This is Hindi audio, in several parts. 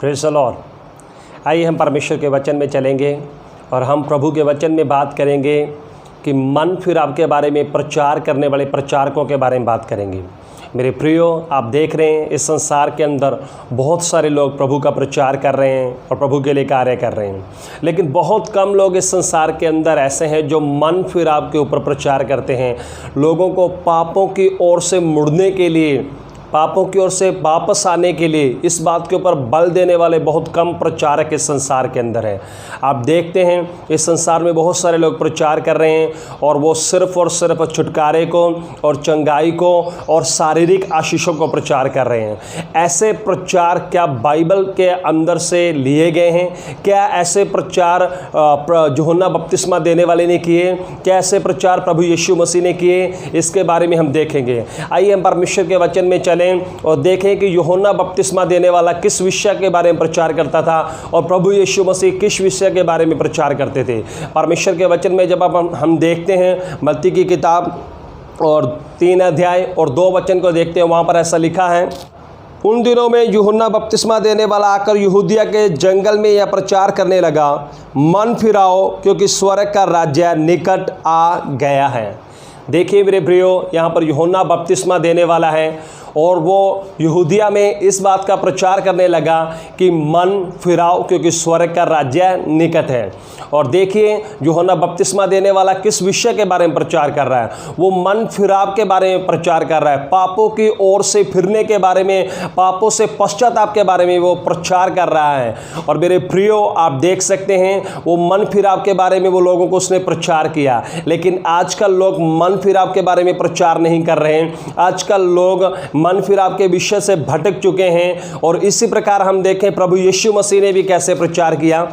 Praise the Lord. आइए हम परमेश्वर के वचन में चलेंगे और हम प्रभु के वचन में बात करेंगे कि मन फिराव के बारे में प्रचार करने वाले प्रचारकों के बारे में बात करेंगे। मेरे प्रियो, आप देख रहे हैं इस संसार के अंदर बहुत सारे लोग प्रभु का प्रचार कर रहे हैं और प्रभु के लिए कार्य कर रहे हैं, लेकिन बहुत कम लोग इस संसार के अंदर ऐसे हैं जो मन फिराव के ऊपर प्रचार करते हैं। लोगों को पापों की ओर से मुड़ने के लिए, पापों की ओर से वापस आने के लिए इस बात के ऊपर बल देने वाले बहुत कम प्रचारक इस संसार के अंदर हैं। आप देखते हैं इस संसार में बहुत सारे लोग प्रचार कर रहे हैं और वो सिर्फ और सिर्फ छुटकारे को और चंगाई को और शारीरिक आशीषों को प्रचार कर रहे हैं। ऐसे प्रचार क्या बाइबल के अंदर से लिए गए हैं? क्या ऐसे प्रचार यूहन्ना बपतिस्मा देने वाले ने किए? क्या ऐसे प्रचार प्रभु यीशु मसीह ने किए? इसके बारे में हम देखेंगे। आइए हम परमेश्वर के वचन में चलें और देखें कि यूहन्ना बपतिस्मा देने वाला किस विषय के बारे में प्रचार करता था और प्रभु यीशु मसीह किस विषय के बारे में प्रचार करते थे। परमेश्वर के वचन में जब हम देखते हैं मत्ती की किताब और 3 अध्याय और 2 वचन को देखते हैं, वहाँ पर ऐसा लिखा है, उन दिनों में यूहन्ना बपतिस्मा देने वाला आकर यहूदिया के जंगल में यह प्रचार करने लगा, मन फिराओ क्योंकि स्वर्ग का राज्य निकट आ गया है। देखिए मेरे प्रियो, यहाँ पर यूहन्ना बपतिस्मा देने वाला है और वो यहूदिया में इस बात का प्रचार करने लगा कि मन फिराओ क्योंकि स्वर्ग का राज्य निकट है। और देखिए यूहन्ना बपतिस्मा देने वाला किस विषय के बारे में प्रचार कर रहा है? वो मन फिराव के बारे में प्रचार कर रहा है, पापों की ओर से फिरने के बारे में, पापों से पश्चाताप के बारे में वो प्रचार कर रहा है। और मेरे प्रियो, आप देख सकते हैं वो मन फिराव के बारे में वो लोगों को उसने प्रचार किया, लेकिन आजकल लोग मन फिराव के बारे में प्रचार नहीं कर रहे हैं। आजकल लोग मन फिराव के विषय से भटक चुके हैं। और इसी प्रकार हम देखें प्रभु यीशु मसीह ने भी कैसे प्रचार किया।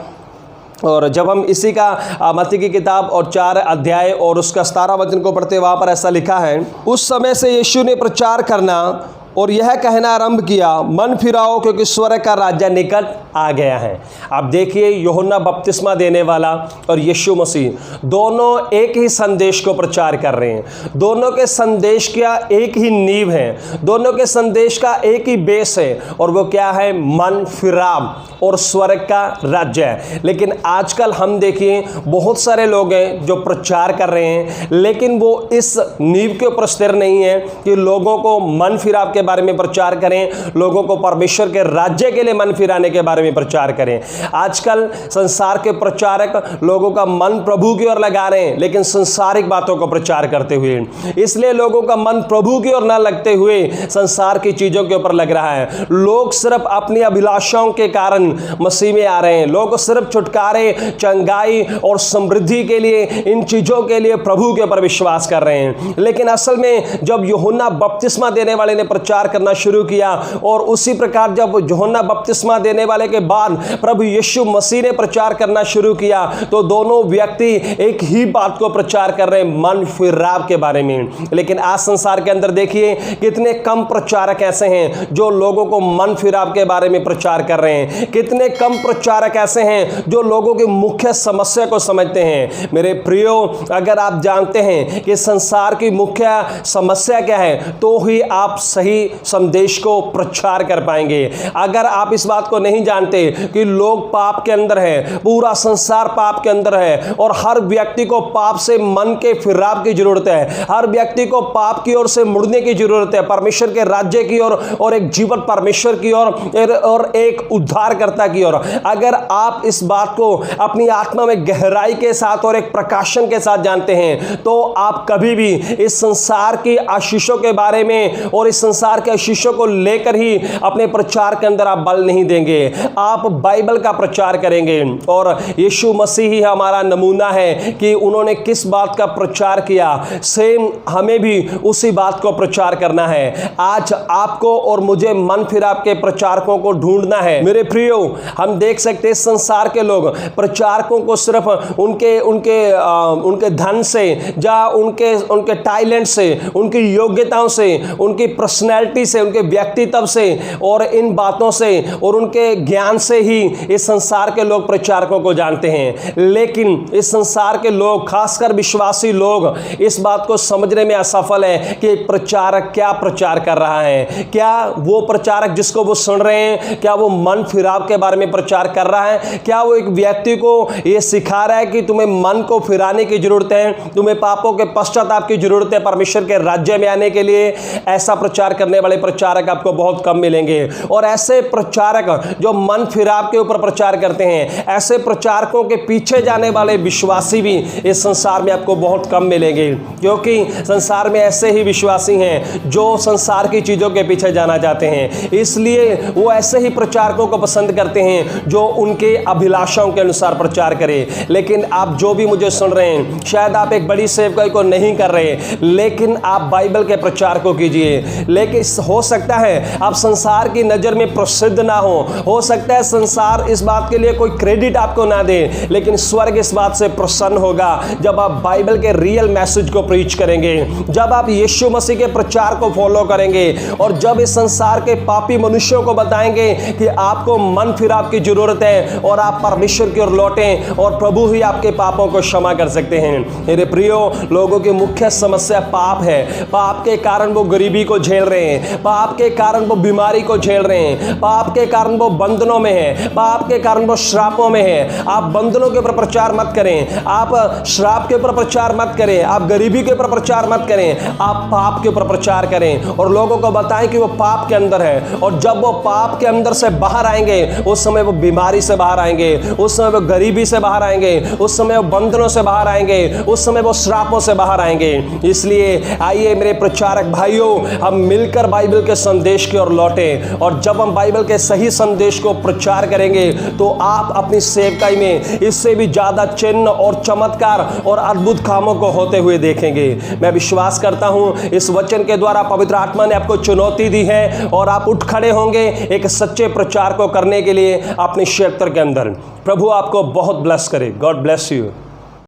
और जब हम इसी का मत्ती की किताब और 4 अध्याय और उसका 17 वचन को पढ़ते, वहाँ पर ऐसा लिखा है, उस समय से यीशु ने प्रचार करना और यह कहना आरंभ किया, मन फिराओ क्योंकि स्वर्ग का राज्य निकट आ गया है। आप देखिए यूहन्ना बपतिस्मा देने वाला और यीशु मसीह दोनों एक ही संदेश को प्रचार कर रहे हैं। दोनों के संदेश का एक ही नींव है, दोनों के संदेश का एक ही बेस है, और वो क्या है? मन फिराव और स्वर्ग का राज्य। लेकिन आजकल हम देखिए बहुत सारे लोग हैं जो प्रचार कर रहे हैं, लेकिन वो इस नींव के ऊपर स्थिर नहीं है कि लोगों को मन फिराव के बारे में प्रचार करें, लोगों को परमेश्वर के राज्य के लिए मन फिराने के बारे में प्रचार करें। आजकल संसार के प्रचारक लोगों का मन प्रभु की ओर लगा रहे हैं, लेकिन संसारिक बातों को प्रचार करते हुए, इसलिए लोगों का मन प्रभु की ओर न लगते हुए संसार की चीजों के ऊपर लग रहा है। लोग सिर्फ अपनी अभिलाषाओं के कारण मसीह में आ रहे हैं। लोग सिर्फ छुटकारे, चंगाई और समृद्धि के लिए, इन चीजों के लिए प्रभु के ऊपर विश्वास कर रहे हैं। लेकिन असल में जब यूहन्ना बपतिस्मा देने वाले ने प्रचार करना शुरू किया, और उसी प्रकार जब यूहन्ना बपतिस्मा देने वाले के बाद प्रभु यीशु मसीह ने प्रचार करना शुरू किया, तो दोनों व्यक्ति एक ही बात को प्रचार कर रहे हैं, मन फिराव के बारे में। लेकिन आज संसार के अंदर देखिए कितने कम प्रचारक ऐसे हैं जो लोगों को मन फिराव के बारे में प्रचार कर रहे हैं। कितने कम प्रचारक ऐसे हैं जो लोगों की मुख्य समस्या को समझते हैं। मेरे प्रियो, अगर आप जानते हैं कि संसार की मुख्य समस्या क्या है, तो ही आप सही संदेश को प्रचार कर पाएंगे। अगर आप इस बात को नहीं जानते कि लोग पाप के अंदर है, पूरा संसार पाप के अंदर है, और हर व्यक्ति को पाप से मन के फिराव की जरूरत है, हर व्यक्ति को पाप की ओर से मुड़ने की जरूरत है, परमेश्वर के राज्य की ओर और एक जीवन परमेश्वर की ओर और एक उद्धारकर्ता की ओर। अगर आप इस बात को अपनी आत्मा में गहराई के साथ और एक प्रकाशन के साथ जानते हैं, तो आप कभी भी इस संसार की आशीषों के बारे में और इस संसार के आशीषों को लेकर ही अपने प्रचार के अंदर आप बल नहीं देंगे। आप बाइबल का प्रचार करेंगे। और यीशु मसीह ही हमारा नमूना है कि उन्होंने किस बात का प्रचार किया, सेम हमें भी उसी बात को प्रचार करना है। आज आपको और मुझे मन फिराव के प्रचारकों को ढूंढना है। मेरे प्रियो, हम देख सकते हैं संसार के लोग प्रचारकों को सिर्फ उनके धन से, या उनके टैलेंट से, उनकी योग्यताओं से, उनकी पर्सनैलिटी से, उनके व्यक्तित्व से और इन बातों से और उनके ज्ञान से ही इस संसार के लोग प्रचारकों को जानते हैं, लेकिन इस संसार के लोग, खासकर विश्वासी लोग, इस बात को समझने में असफल है कि एक प्रचारक क्या प्रचार कर रहा है। क्या वो प्रचारक जिसको वो सुन रहे हैं, क्या वो मन फिराव के बारे में प्रचार कर रहा है? क्या वो एक व्यक्ति को ये सिखा रहा है कि तुम्हें मन को फिराने की जरूरत है, तुम्हें पापों के पश्चाताप की जरूरत है परमेश्वर के राज्य में आने के लिए? ऐसा प्रचार करने वाले प्रचारक आपको बहुत कम मिलेंगे। और ऐसे प्रचारक जो मन फिराव के ऊपर प्रचार करते हैं, ऐसे प्रचारकों के पीछे जाने वाले विश्वासी भी इस संसार में आपको बहुत कम मिलेंगे, क्योंकि संसार में ऐसे ही विश्वासी हैं जो संसार की चीजों के पीछे जाना चाहते हैं। इसलिए वो ऐसे ही प्रचारकों को पसंद करते हैं जो उनके अभिलाषाओं के अनुसार प्रचार करें। लेकिन आप जो भी मुझे सुन रहे हैं, शायद आप एक बड़ी सेवकाई को नहीं कर रहे, लेकिन आप बाइबल के प्रचार को कीजिए। लेकिन हो सकता है आप संसार की नजर में प्रसिद्ध ना हो सकता है संसार इस बात के लिए कोई क्रेडिट आपको ना दे, लेकिन स्वर्ग इस बात से प्रसन्न होगा जब आप बाइबल के रियल मैसेज को प्रीच करेंगे, जब आप यीशु मसीह के प्रचार को फॉलो करेंगे, और जब इस संसार के पापी मनुष्यों को बताएंगे कि आपको मन फिराव की जरूरत है और आप परमेश्वर की ओर लौटें और प्रभु ही आपके पापों को क्षमा कर सकते हैं। मेरे प्रियो, लोगों की मुख्य समस्या पाप है। पाप के कारण वो गरीबी को झेल रहे हैं, पाप के कारण वो बीमारी को झेल रहे हैं, पाप के कारण वो बंधनों में है, पाप के कारण वो श्रापों में है। आप बंधनों के ऊपर प्रचार मत करें, आप श्राप के ऊपर प्रचार मत करें, आप गरीबी के ऊपर प्रचार मत करें, आप पाप के ऊपर प्रचार करें और लोगों को बताएं कि वो पाप के अंदर है। और जब वो पाप के अंदर से बाहर आएंगे, उस समय वो बीमारी से बाहर आएंगे, उस समय वो गरीबी से बाहर आएंगे, उस समय वो बंधनों से बाहर आएंगे, उस समय वो श्रापों से बाहर आएंगे। इसलिए आइए मेरे प्रचारक भाइयों, हम मिलकर बाइबल के संदेश की ओर लौटें, और जब हम बाइबल के सही संदेश को प्रचार करेंगे तो आप अपनी सेवकाई में इससे भी ज्यादा चिन्ह और चमत्कार और अद्भुत कामों को होते हुए देखेंगे। मैं विश्वास करता हूं इस वचन के द्वारा पवित्र आत्मा ने आपको चुनौती दी है और आप उठ खड़े होंगे एक सच्चे प्रचार को करने के लिए अपने क्षेत्र के अंदर। प्रभु आपको बहुत ब्लेस करे। God bless you.